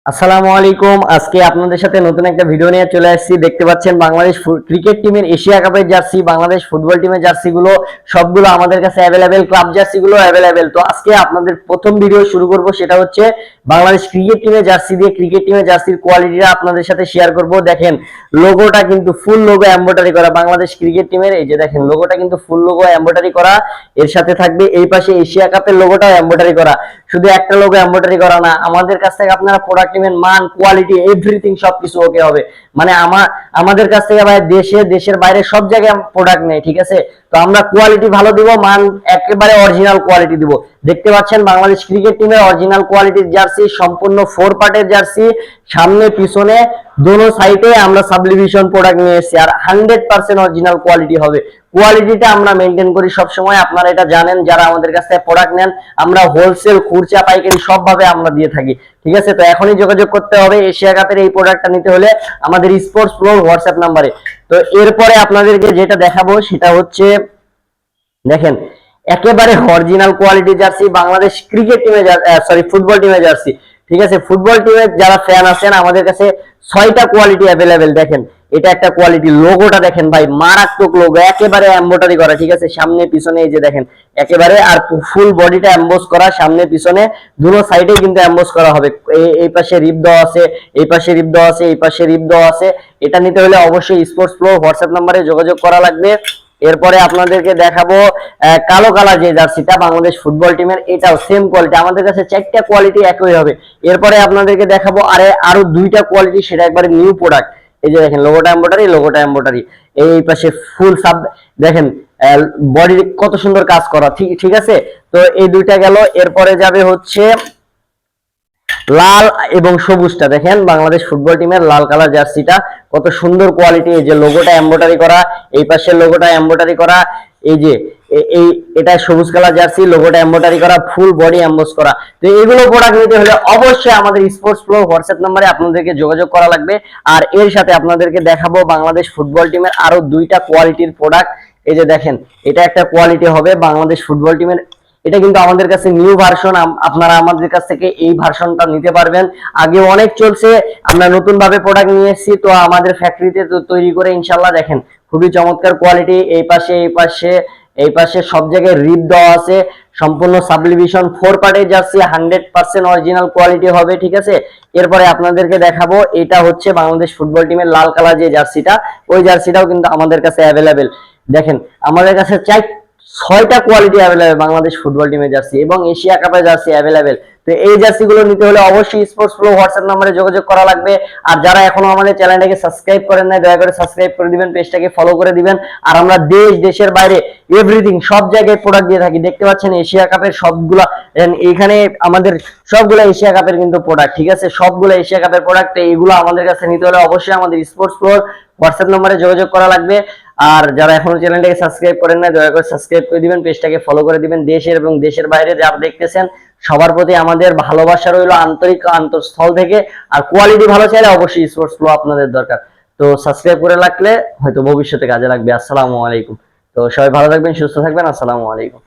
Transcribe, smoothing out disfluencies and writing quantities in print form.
আসসালামু আলাইকুম। আজকে আপনাদের সাথে নতুন একটা ভিডিও নিয়ে চলে আসছি। দেখতে পাচ্ছেন বাংলাদেশ ক্রিকেট টিমের এশিয়া কাপের জার্সি, বাংলাদেশ ফুটবল টিমের জার্সি গুলো সবগুলো আমাদের কাছে অ্যাভেলেবেল, ক্লাব জার্সি গুলো অ্যাভেলেবেল। তো আজকে আপনাদের প্রথম ভিডিও শুরু করব, সেটা হচ্ছে বাংলাদেশ ক্রিকেট টিমের জার্সি দিয়ে ক্রিকেট টিমের জার্সির কোয়ালিটিটা আপনাদের সাথে শেয়ার করব। দেখেন লোগোটা কিন্তু ফুল লোগো এমব্রয়ডারি করা বাংলাদেশ ক্রিকেট টিমের। এই যে দেখেন লোগোটা কিন্তু ফুল লোগো এমব্রয়ডারি করা, এর সাথে থাকবে এই পাশে এশিয়া কাপের লোগোটাও এমব্রয়ডারি করা। শুধু একটা লোগো এমব্রয়ডারি করা না, আমাদের কাছ থেকে আপনারা প্রোডাক্ট মান, কোয়ালিটি, এভরিথিং সবকিছু ওকে হবে। মানে আমাদের কাছ থেকে ভাই দেশের বাইরে সব জায়গায় প্রোডাক্ট নেই, ঠিক আছে? তো আমরা কোয়ালিটি ভালো দিব, মান একেবারে অরিজিনাল কোয়ালিটি দিব। দেখতে পাচ্ছেন বাংলাদেশ ক্রিকেট টিমের অরিজিনাল কোয়ালিটির জার্সি, সম্পূর্ণ 4 পার্টের জার্সি, সামনে পিছনে দোনো সাইডে আমরা সাবলিভিশন প্রোডাক্ট নিয়ে এসেছি, আর 100% অরিজিনাল কোয়ালিটি হবে। কোয়ালিটিটা আমরা মেনটেন করি সব সময়, আপনারা এটা জানেন যারা আমাদের কাছ থেকে প্রোডাক্ট নেন। আমরা হোলসেল, খুচরা, পাইকারি সবভাবে আমরা দিয়ে থাকি, ঠিক আছে? তো এখনই যোগাযোগ করতে হবে এশিয়া কাপের এই প্রোডাক্টটা নিতে হলে আমাদের স্পোর্টস ফ্লো হোয়াটসঅ্যাপ নাম্বারে। তো এরপরে আপনাদেরকে যেটা দেখাবো সেটা হচ্ছে দেখেন একেবারে original quality jersey Bangladesh cricket টিমে, ফুটবল টিমে জার্সি, ঠিক আছে? ফুটবল টিমের যারা ফ্যান আছেন আমাদের কাছে 6টা কোয়ালিটি অ্যাভেলেবেল। দেখেন এটা একটা কোয়ালিটি, লোগোটা দেখেন ভাই, মারাত্মক লোগো, একেবারে এমব্রয়ডারি করা, ঠিক আছে? সামনে পিছনে এই যে দেখেন একেবারে, আর ফুল বডিটা এমবোস করা, সামনে পিছনে দুটো সাইডে কিন্তু এমবোস করা হবে। এই পাশে রিপ দেওয়া আছে, এই পাশে রিপ দেওয়া আছে, এই পাশে রিপ দেওয়া আছে। এটা নিতে হলে অবশ্যই স্পোর্টস ফ্লো হোয়াটসঅ্যাপ নাম্বারে যোগাযোগ করা লাগবে। এরপরে আপনাদেরকে দেখাবো কালো কালার যে জার্সিটা বাংলাদেশ ফুটবল টিমের, এটাও সেম কোয়ালিটি, আমাদের কাছে 4টা কোয়ালিটি একই হবে। এরপরে আপনাদেরকে দেখাবো আরো 2টা কোয়ালিটি, সেটা একবারে নিউ প্রোডাক্ট। এই যে দেখেন লোগোটা এমব্রয়ডারি, লোগোটা এমব্রয়ডারি, এই পাশে ফুল সাব, দেখেন বডির কত সুন্দর কাজ করা, ঠিক আছে? তো এই 2টা গেল। এরপরে যাবে হচ্ছে লাল এবং সবুজটা। দেখেন বাংলাদেশ ফুটবল টিমের লাল কালার জার্সিটা কত সুন্দর কোয়ালিটি, এই যে লোগোটা এমব্রয়ডারি করা, এই পাশের লোগোটা এমব্রয়ডারি করা, এই যে এটা সবুজ কালার জার্সি, লোগোটা এমব্রয়ডারি করা, ফুল বডি এমবোস করা। তো এগুলো প্রোডাক্ট নিতে হলে অবশ্যই আমাদের স্পোর্টস ফ্লো হোয়াটসঅ্যাপ নম্বরে আপনাদেরকে যোগাযোগ করা লাগবে। আর এর সাথে আপনাদেরকে দেখাবো বাংলাদেশ ফুটবল টিমের আরো 2টা কোয়ালিটির প্রোডাক্ট। এই যে দেখেন এটা একটা কোয়ালিটি হবে বাংলাদেশ ফুটবল টিমের, এটা কিন্তু আমাদের কাছে নিউ ভার্সন, আপনারা আমাদের কাছ থেকে এই ভার্সনটা নিতে পারবেন। আগে অনেক চলছে, আমরা নতুন ভাবে প্রোডাক্ট নিয়ে এসেছি, তো আমাদের ফ্যাক্টরিতে তৈরি করে ইনশাআল্লাহ। দেখেন খুবই চমৎকার কোয়ালিটি, এই পাশে সব জায়গায় রিপ দেওয়া আছে, সম্পূর্ণ সাবলিভিশন 4 পার্টের জার্সি, 100% অরিজিনাল কোয়ালিটি হবে, ঠিক আছে? এরপরে আপনাদেরকে দেখাবো এটা হচ্ছে বাংলাদেশ ফুটবল টিমের লাল কালার যে জার্সিটা, ওই জার্সিটাও কিন্তু আমাদের কাছে অ্যাভেলেবেল। দেখেন আমাদের কাছে 6টা কোয়ালিটি অ্যাভেলেবেল বাংলাদেশ ফুটবল টিমের জার্সি এবং এশিয়া কাপের জার্সি অ্যাভেলেবেল। তো এই জার্সি গুলো নিতে হলে অবশ্যই স্পোর্টস ফ্লো হোয়াটসঅ্যাপ নম্বরে যোগাযোগ করা লাগবে। আর যারা এখনো আমাদের চ্যানেলটাকে সাবস্ক্রাইব করেন নাই, দয়া করে সাবস্ক্রাইব করে দিবেন, পেজটাকে ফলো করে দিবেন। আর আমরা দেশের বাইরে এভরিথিং সব জায়গায় প্রোডাক্ট দিয়ে থাকি। দেখতে পাচ্ছেন এশিয়া কাপের সবগুলা, এখানে আমাদের সবগুলা এশিয়া কাপের কিন্তু প্রোডাক্ট, ঠিক আছে? সবগুলো এশিয়া কাপের প্রোডাক্ট, এইগুলো আমাদের কাছে নিতে হলে অবশ্যই আমাদের স্পোর্টস ফ্লো হোয়াটসঅ্যাপ নম্বরে যোগাযোগ করা লাগবে। আর যারা এখনো চ্যানেলটাকে সাবস্ক্রাইব করেন না, দয়া করে সাবস্ক্রাইব করে দিবেন, পেজটাকে ফলো করে দিবেন। দেশের এবং দেশের বাইরে যারা দেখতেছেন সবার প্রতি আমাদের ভালোবাসা রইল আন্তরিক অন্তঃস্থল থেকে। আর কোয়ালিটি ভালো চাইলে অবশ্যই স্পোর্টস ফ্লো আপনাদের দরকার। তো সাবস্ক্রাইব করে রাখলে হয়তো ভবিষ্যতে কাজে লাগবে। আসসালামু আলাইকুম। তো সবাই ভালো থাকবেন, সুস্থ থাকবেন। আসসালামু আলাইকুম।